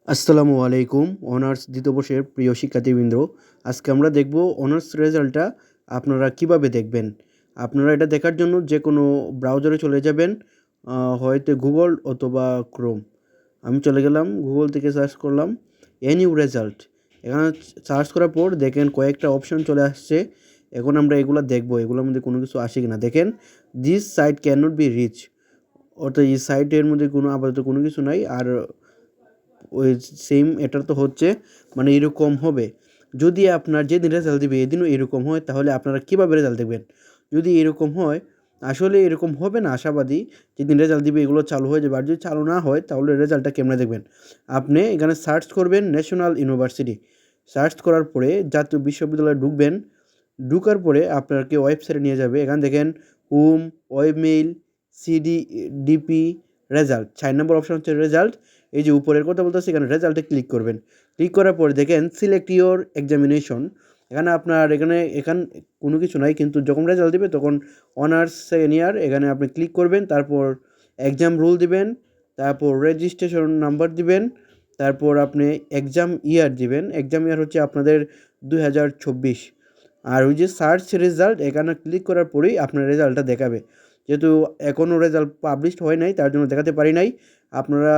আসসালামু আলাইকুম অনার্স দ্বিতীয় বর্ষের প্রিয় শিক্ষার্থীবৃন্দ। আজকে আমরা দেখব অনার্স রেজাল্টটা আপনারা কিভাবে দেখবেন। আপনারা এটা দেখার জন্য যে কোনো ব্রাউজারে চলে যাবেন, হয়তো গুগল অথবা ক্রোম। আমি চলে গেলাম গুগল থেকে সার্চ করলাম এনইউ রেজাল্ট। এখানে সার্চ করার পর দেখেন কয়েকটা অপশন চলে আসছে। এখন আমরা এগুলো দেখব, এগুলোর মধ্যে কোনো কিছু আসে কিনা। দেখেন this site can not be reach, অর্থাৎ এই সাইটের মধ্যে কোনো আপাতত কোনো কিছু নাই। আর ওই সেম এটা তো হচ্ছে মানে এরকম হবে। যদি আপনার যেদিন রেজাল্ট দিবে এদিনও এরকম হয়, তাহলে আপনারা কীভাবে রেজাল্ট দেখবেন? যদি এরকম হয়, আসলে এরকম হবে না আশাবাদী, যেদিন রেজাল্ট দিবে এগুলো চালু হয়ে যাবে। আর যদি চালু না হয় তাহলে রেজাল্টটা কেমনে দেখবেন? আপনি এখানে সার্চ করবেন ন্যাশনাল ইউনিভার্সিটি। সার্চ করার পরে জাতীয় বিশ্ববিদ্যালয়ে ঢুকবেন। ঢুকার পরে আপনাকে ওয়েবসাইটে নিয়ে যাবে। এখানে দেখেন হোম, ওয়েবমেইল, ডিপি, রেজাল্ট। 4 নম্বর অপশন হচ্ছে রেজাল্ট। এই যে উপরের কথা বলতেছি, এখানে রেজাল্টে ক্লিক করবেন। ক্লিক করার পরে দেখেন সিলেক্ট ইউর এক্সামিনেশন। এখানে আপনার এখানে কোনো কিছু নাই, কিন্তু যখন রেজাল্ট দিবে তখন অনার্স সেকেন্ড ইয়ার এখানে আপনি ক্লিক করবেন। তারপর এক্সাম রুল দিবেন, তারপর রেজিস্ট্রেশন নাম্বার দিবেন, তারপর আপনি এক্সাম ইয়ার দিবেন। এক্সাম ইয়ার হচ্ছে আপনাদের 2024। আর ওই যে সার্চ রেজাল্ট, এখানে ক্লিক করার পরেই আপনার রেজাল্টটা দেখাবে। যেহেতু এখনও রেজাল্ট পাবলিশড হয় নাই, তার জন্য দেখাতে পারি নাই। আপনারা